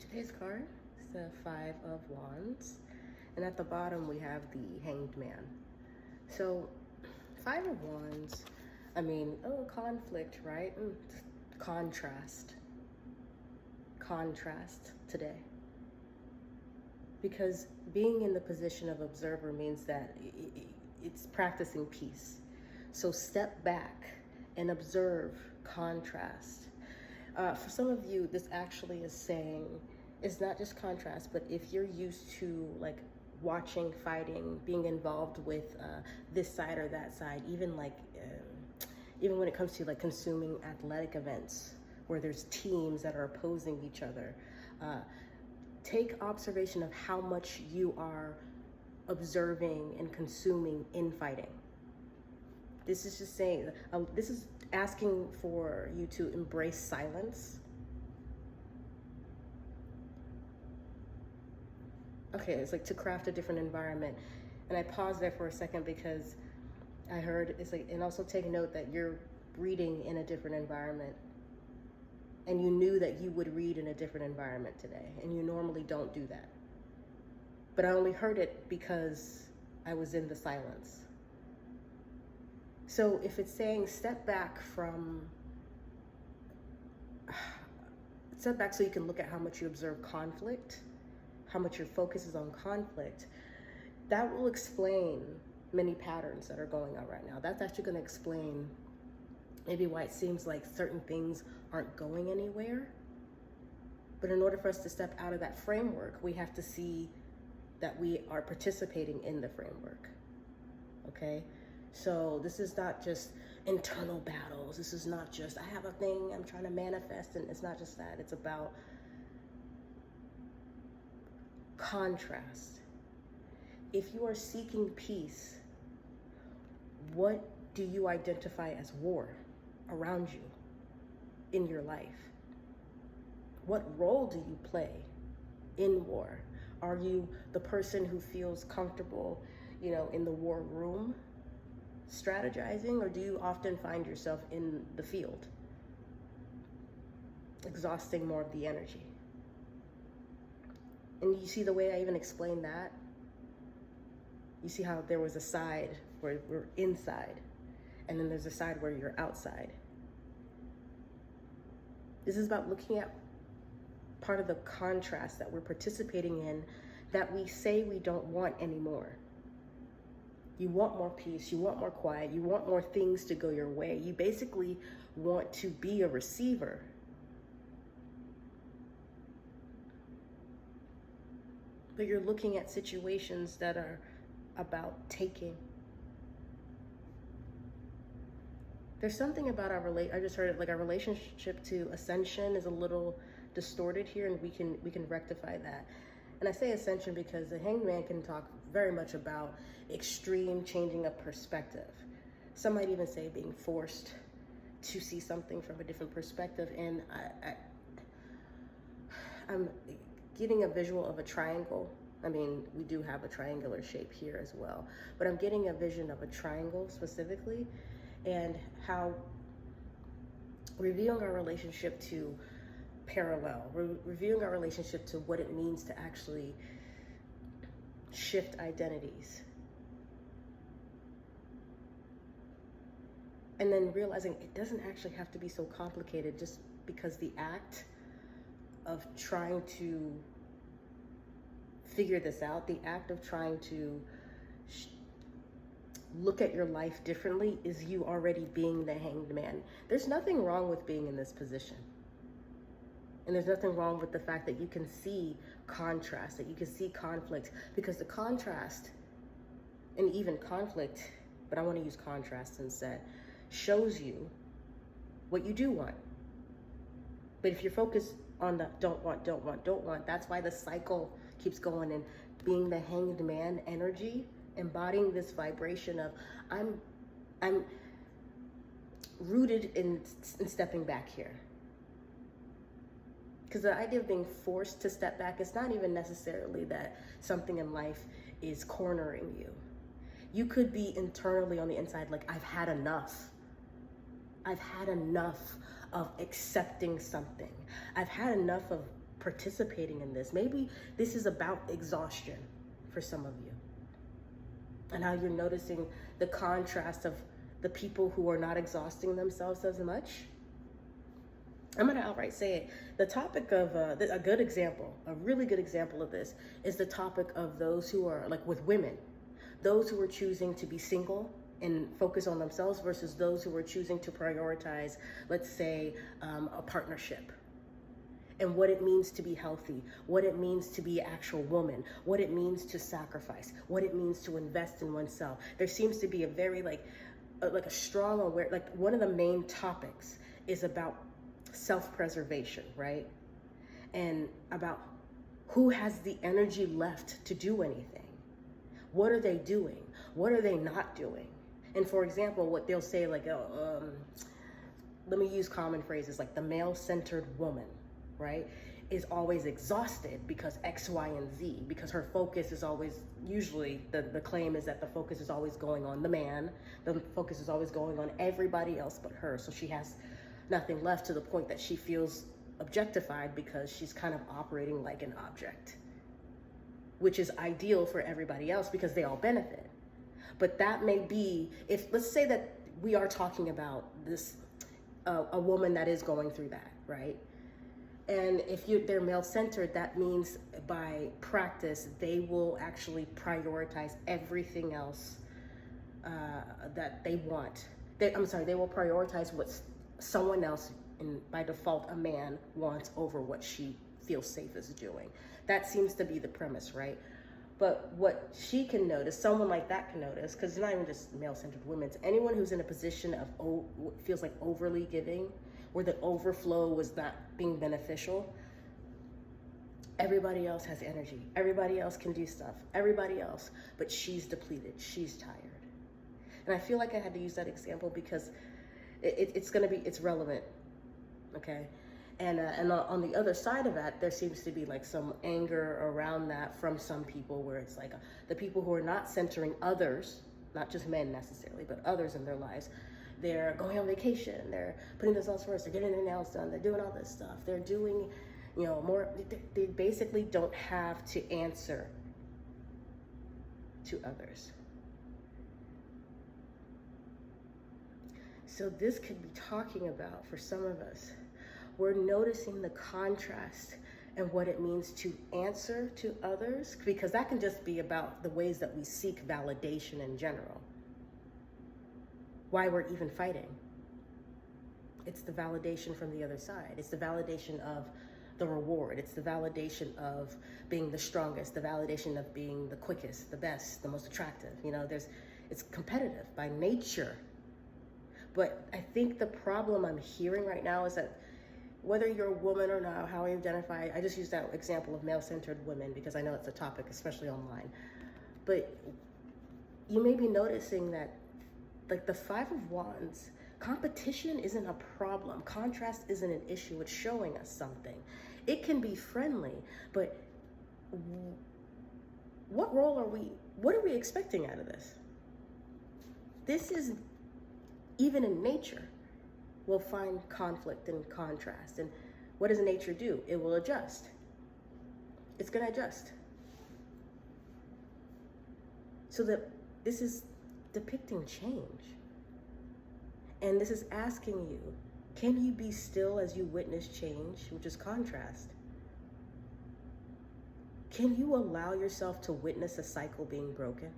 Today's card is the Five of Wands, and at the bottom we have the Hanged Man. So, Five of Wands, conflict, right? Contrast. Contrast today. Because being in the position of observer means that it's practicing peace. So step back and observe contrast. For some of you, this actually is saying, it's not just contrast, but if you're used to like watching fighting, being involved with this side or that side, even when it comes to like consuming athletic events where there's teams that are opposing each other, take observation of how much you are observing and consuming in fighting. This is just saying, this is asking for you to embrace silence. Okay, it's like to craft a different environment. And I paused there for a second because I heard, it's like, and also take note that you're reading in a different environment. And you knew that you would read in a different environment today. And you normally don't do that. But I only heard it because I was in the silence. So if it's saying step back so you can look at how much you observe conflict, how much your focus is on conflict, that will explain many patterns that are going on right now. That's actually going to explain maybe why it seems like certain things aren't going anywhere. But in order for us to step out of that framework, we have to see that we are participating in the framework, okay? So this is not just internal battles. This is not just, I have a thing I'm trying to manifest, and it's not just that. It's about contrast. If you are seeking peace, what do you identify as war around you in your life? What role do you play in war? Are you the person who feels comfortable, in the war room strategizing, or do you often find yourself in the field, exhausting more of the energy? And you see the way I even explained that? You see how there was a side where we're inside, and then there's a side where you're outside. This is about looking at part of the contrast that we're participating in that we say we don't want anymore. You want more peace, you want more quiet, you want more things to go your way. You basically want to be a receiver. But you're looking at situations that are about taking. There's something about I just heard it, like our relationship to ascension is a little distorted here, and we can rectify that. And I say ascension because the Hanged Man can talk very much about extreme changing of perspective. Some might even say being forced to see something from a different perspective. And I'm getting a visual of a triangle. I mean, we do have a triangular shape here as well, but I'm getting a vision of a triangle specifically, and how reviewing our relationship to parallel, reviewing our relationship to what it means to actually shift identities. And then realizing it doesn't actually have to be so complicated, just because the act of trying to figure this out, the act of trying to look at your life differently, is you already being the Hanged Man. There's nothing wrong with being in this position. And there's nothing wrong with the fact that you can see contrast, that you can see conflict, because the contrast and even conflict, but I want to use contrast instead, shows you what you do want. But if you're focused on the don't want, that's why the cycle keeps going. And being the Hanged Man energy, embodying this vibration of I'm rooted in stepping back here. Because the idea of being forced to step back, it's not even necessarily that something in life is cornering you. You could be internally on the inside like, I've had enough. I've had enough of accepting something. I've had enough of participating in this. Maybe this is about exhaustion for some of you. And how you're noticing the contrast of the people who are not exhausting themselves as much. I'm going to outright say it. The topic of a good example, a really good example of this is the topic of those who are like with women, those who are choosing to be single and focus on themselves versus those who are choosing to prioritize, let's say, a partnership. And what it means to be healthy, what it means to be an actual woman, what it means to sacrifice, what it means to invest in oneself. There seems to be a very like a strong aware, like one of the main topics is about self-preservation, right? And about who has the energy left to do anything. What are they doing? What are they not doing? And for example, what they'll say, like, let me use common phrases like the male-centered woman, right, is always exhausted because X, Y, and Z, because her focus is always, usually the claim is that the focus is always going on the man, the focus is always going on everybody else but her. So she has nothing left, to the point that she feels objectified because she's kind of operating like an object, which is ideal for everybody else because they all benefit. But that may be, if let's say that we are talking about this, a woman that is going through that, right? And if they're male-centered, that means by practice, they will actually prioritize everything else that they want. They will prioritize what someone else, and by default, a man, wants over what she feels safe as doing. That seems to be the premise, right? But what she can notice, someone like that can notice, because it's not even just male-centered women, it's anyone who's in a position of feels like overly giving, where the overflow was not being beneficial. Everybody else has energy. Everybody else can do stuff. Everybody else, but she's depleted. She's tired. And I feel like I had to use that example because it's relevant, okay? And on the other side of that, there seems to be like some anger around that from some people, where it's like the people who are not centering others, not just men necessarily, but others in their lives. They're going on vacation, they're putting themselves first, they're getting their nails done, they're doing all this stuff. They're doing, more, they basically don't have to answer to others. So this could be talking about, for some of us, we're noticing the contrast and what it means to answer to others, because that can just be about the ways that we seek validation in general. Why we're even fighting. It's the validation from the other side. It's the validation of the reward. It's the validation of being the strongest, the validation of being the quickest, the best, the most attractive. It's competitive by nature. But I think the problem I'm hearing right now is that whether you're a woman or not, how I identify, I just use that example of male-centered women because I know it's a topic, especially online. But you may be noticing that, like the Five of Wands, competition isn't a problem. Contrast isn't an issue. It's showing us something. It can be friendly, but what are we expecting out of this? This is, even in nature, we'll find conflict and contrast. And what does nature do? It will adjust. It's going to adjust. So that this is depicting change. And this is asking you, can you be still as you witness change, which is contrast? Can you allow yourself to witness a cycle being broken?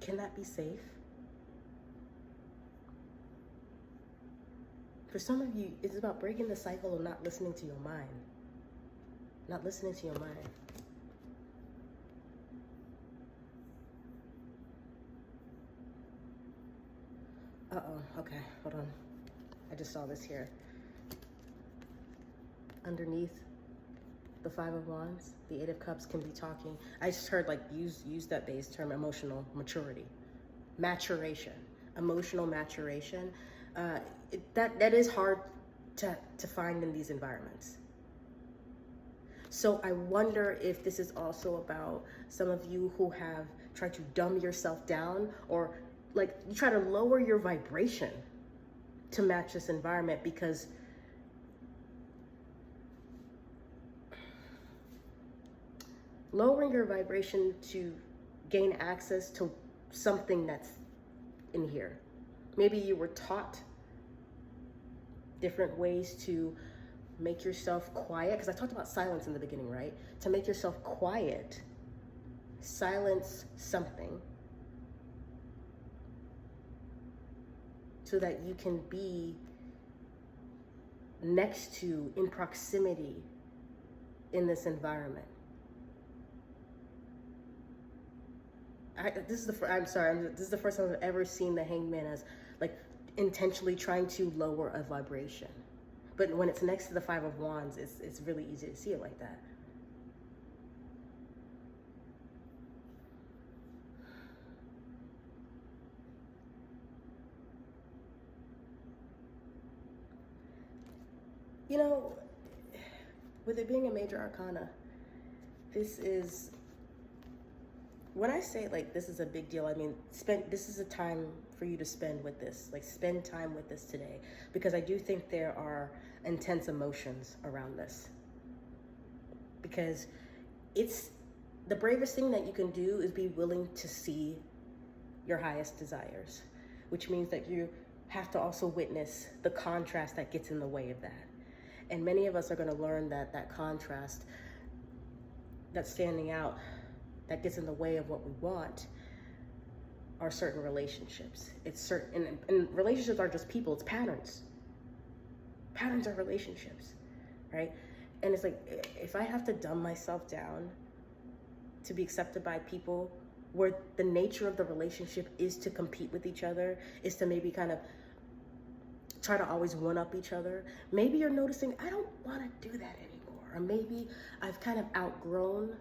Can that be safe? For some of you, it's about breaking the cycle of not listening to your mind. Not listening to your mind. Okay, hold on. I just saw this here. Underneath the Five of Wands, the Eight of Cups can be talking. I just heard use that base term, emotional maturity, maturation, emotional maturation. That is hard to find in these environments. So I wonder if this is also about some of you who have tried to dumb yourself down, or you try to lower your vibration to match this environment, because lowering your vibration to gain access to something that's in here. Maybe you were taught different ways to make yourself quiet, because I talked about silence in the beginning, right? To make yourself quiet, silence something so that you can be next to, in proximity in this environment. This is the first time I've ever seen the Hangman as like intentionally trying to lower a vibration. But when it's next to the Five of Wands, it's really easy to see it like that. You know, with it being a major arcana, this is, when I say like this is a big deal, I mean this is a time for you to spend with this, like spend time with this today, because I do think there are intense emotions around this, because it's the bravest thing that you can do is be willing to see your highest desires, which means that you have to also witness the contrast that gets in the way of that. And many of us are going to learn that that contrast that's standing out, that gets in the way of what we want, are certain relationships. It's certain, and relationships aren't just people, it's patterns. Patterns are relationships, right? And it's like, if I have to dumb myself down to be accepted by people where the nature of the relationship is to compete with each other, is to maybe kind of try to always one-up each other, maybe you're noticing, I don't want to do that anymore. Or maybe I've kind of outgrown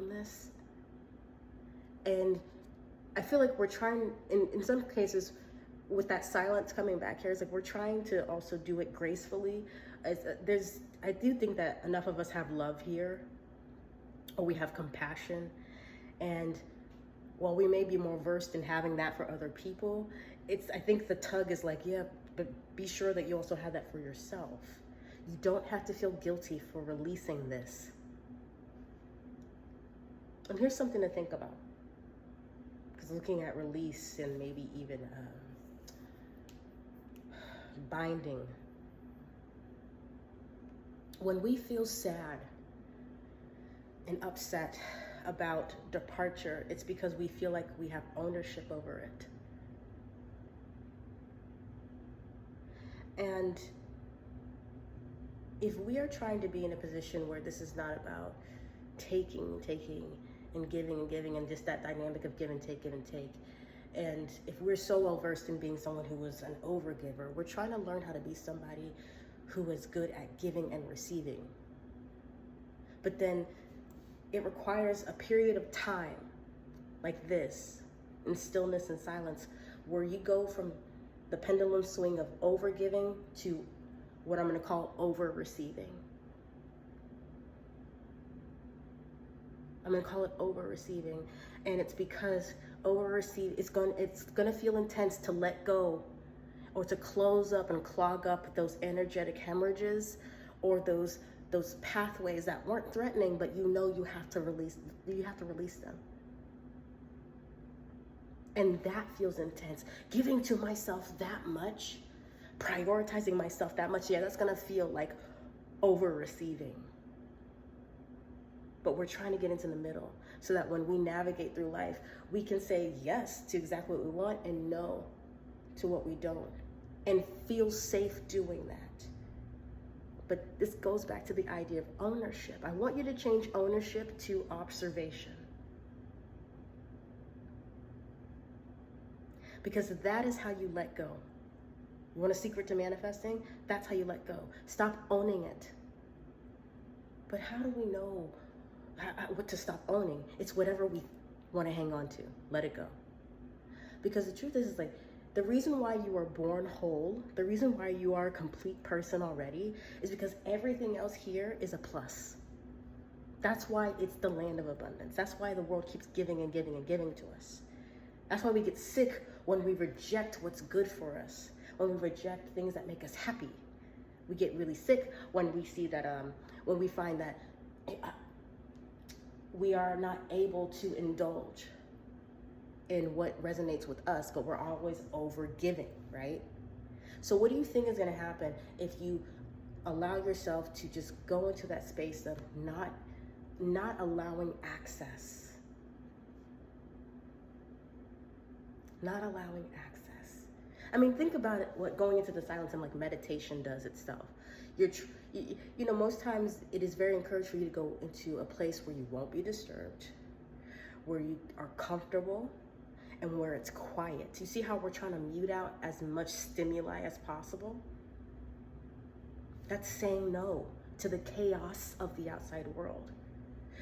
this. And I feel like we're trying, in some cases, with that silence coming back here, it's like we're trying to also do it gracefully. I do think that enough of us have love here, or we have compassion. And while we may be more versed in having that for other people, I think the tug is like, yeah, but be sure that you also have that for yourself. You don't have to feel guilty for releasing this. And here's something to think about, because looking at release and maybe even binding, when we feel sad and upset about departure, it's because we feel like we have ownership over it. And if we are trying to be in a position where this is not about taking and giving and just that dynamic of give and take, and if we're so well versed in being someone who is an overgiver, we're trying to learn how to be somebody who is good at giving and receiving. But then it requires a period of time like this, in stillness and silence, where you go from the pendulum swing of overgiving to what I'm going to call over-receiving. I'm going to call it over-receiving, and it's because over-receive, it's going to feel intense to let go, or to close up and clog up those energetic hemorrhages, or those pathways that weren't threatening, but you know you have to release them. And that feels intense. Giving to myself that much, prioritizing myself that much, yeah, that's gonna feel like over-receiving. But we're trying to get into the middle so that when we navigate through life, we can say yes to exactly what we want and no to what we don't, and feel safe doing that. But this goes back to the idea of ownership. I want you to change ownership to observation. Because that is how you let go. You want a secret to manifesting? That's how you let go. Stop owning it. But how do we know what to stop owning? It's whatever we want to hang on to. Let it go. Because the truth is like, the reason why you are born whole, the reason why you are a complete person already, is because everything else here is a plus. That's why it's the land of abundance. That's why the world keeps giving and giving and giving to us. That's why we get sick when we reject what's good for us. when we reject things that make us happy. We get really sick when we see that, when we find that we are not able to indulge in what resonates with us, but we're always over giving, right? So what do you think is going to happen if you allow yourself to just go into that space of not allowing access? Not allowing access. I mean, think about it, what going into the silence and like meditation does itself. You know, most times it is very encouraged for you to go into a place where you won't be disturbed, where you are comfortable, and where it's quiet. You see how we're trying to mute out as much stimuli as possible? That's saying no to the chaos of the outside world.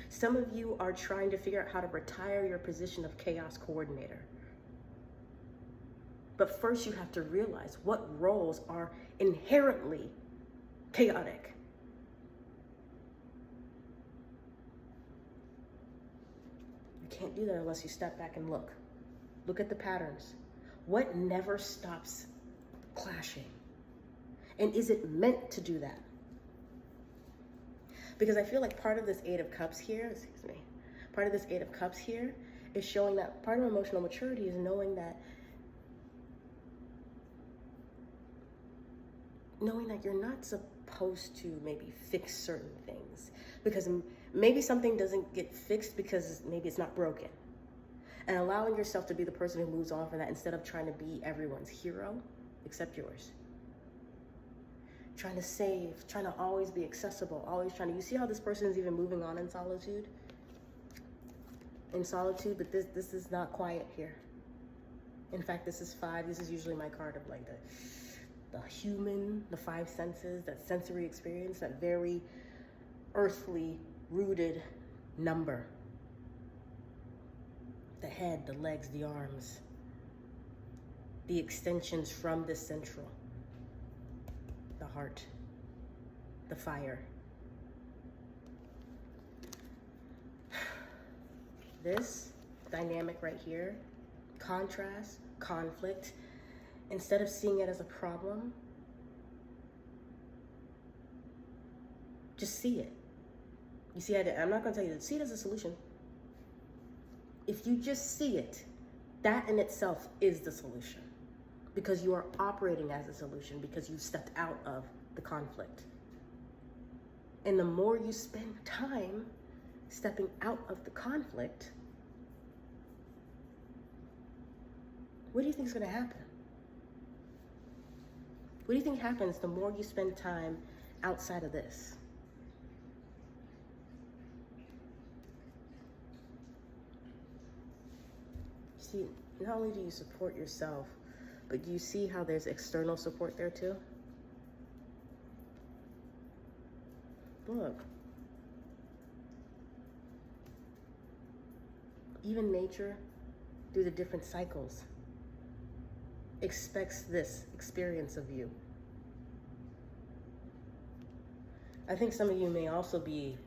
Some of you are trying to figure out how to retire your position of chaos coordinator. But first you have to realize what roles are inherently chaotic. You can't do that unless you step back and look. Look at the patterns. What never stops clashing? And is it meant to do that? Because I feel like part of this Eight of Cups here, part of this Eight of Cups here is showing that part of emotional maturity is knowing that you're not supposed to maybe fix certain things, because maybe something doesn't get fixed because maybe it's not broken. And allowing yourself to be the person who moves on from that instead of trying to be everyone's hero except yours. Trying to save, trying to always be accessible, always trying to, you see how this person is even moving on in solitude? In solitude, but this is not quiet here. In fact, this is 5. This is usually my card of like the human, the 5 senses, that sensory experience, that very earthly rooted number. The head, the legs, the arms, the extensions from the central, the heart, the fire. This dynamic right here, contrast, conflict, instead of seeing it as a problem, just see it. You see, I'm not going to tell you to see it as a solution. If you just see it, that in itself is the solution, because you are operating as a solution, because you've stepped out of the conflict. And the more you spend time stepping out of the conflict, what do you think is going to happen? What do you think happens the more you spend time outside of this? See, not only do you support yourself, but do you see how there's external support there too? Look. Even nature, through the different cycles, expects this experience of you. I think some of you may also be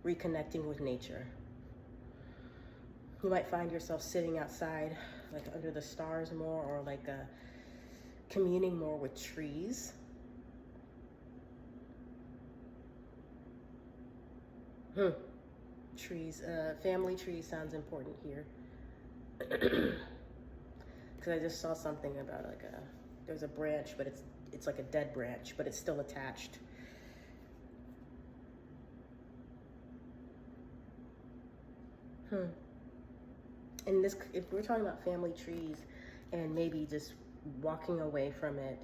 reconnecting with nature. You might find yourself sitting outside, like under the stars more, or like communing more with trees. Trees, family trees sounds important here. Because I just saw something about like there's a branch, but it's like a dead branch, but it's still attached. And this, if we're talking about family trees and maybe just walking away from it,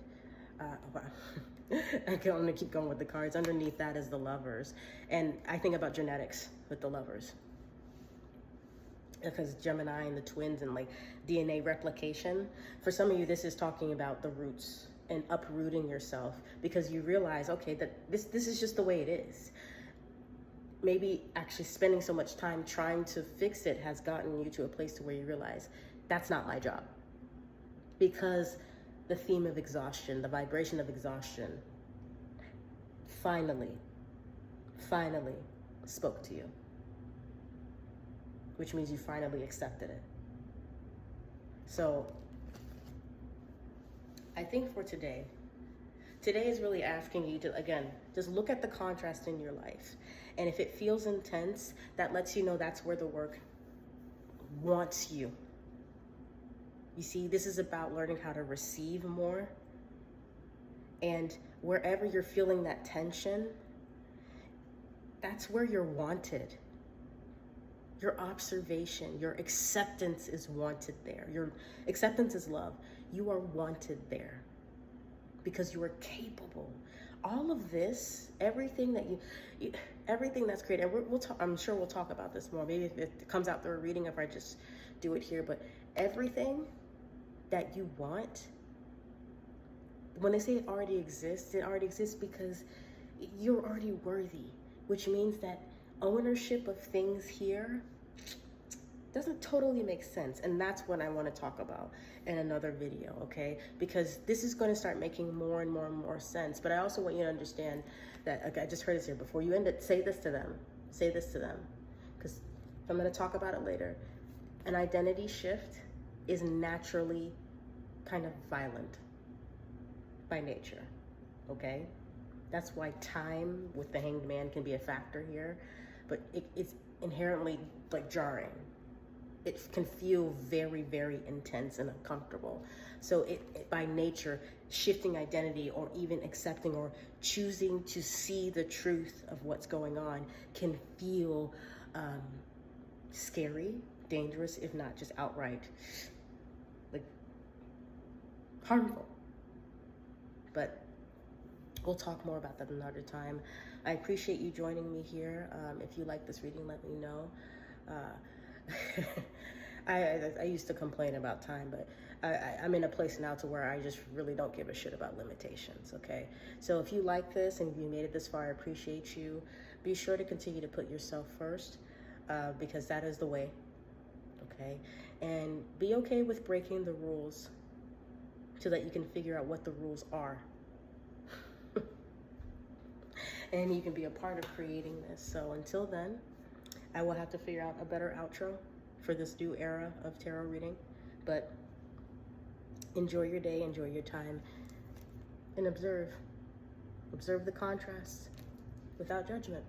I'm gonna keep going with the cards. Underneath that is the Lovers. And I think about genetics with the Lovers. Because Gemini and the twins and like DNA replication. For some of you, this is talking about the roots and uprooting yourself, because you realize, okay, that this is just the way it is. Maybe actually spending so much time trying to fix it has gotten you to a place to where you realize that's not my job. Because the theme of exhaustion, the vibration of exhaustion, finally spoke to you. Which means you finally accepted it. So I think for today is really asking you to, again, just look at the contrast in your life. And if it feels intense, that lets you know that's where the work wants you. You see, this is about learning how to receive more. And wherever you're feeling that tension, that's where you're wanted. Your observation, your acceptance is wanted there. Your acceptance is love. You are wanted there because you are capable. All of this, everything that everything that's created, and we'll talk, I'm sure we'll talk about this more. Maybe if it comes out through a reading, if I just do it here, but everything that you want, when they say it already exists because you're already worthy, which means that ownership of things here doesn't totally make sense. And that's what I want to talk about in another video, okay? Because this is going to start making more and more and more sense. But I also want you to understand that, okay, I just heard this here, before you end it, say this to them. Say this to them. Because I'm going to talk about it later. An identity shift is naturally kind of violent by nature, okay? That's why time with the Hanged Man can be a factor here, but it's inherently like jarring. It can feel very, very intense and uncomfortable. So it by nature, shifting identity or even accepting or choosing to see the truth of what's going on can feel scary, dangerous, if not just outright like harmful. But we'll talk more about that another time. I appreciate you joining me here. If you like this reading, let me know. I used to complain about time, but I'm in a place now to where I just really don't give a shit about limitations, okay? So if you like this and you made it this far, I appreciate you. Be sure to continue to put yourself first, because that is the way, okay? And be okay with breaking the rules so that you can figure out what the rules are. And you can be a part of creating this. So until then, I will have to figure out a better outro for this new era of tarot reading. But enjoy your day, enjoy your time, and observe. Observe the contrast without judgment.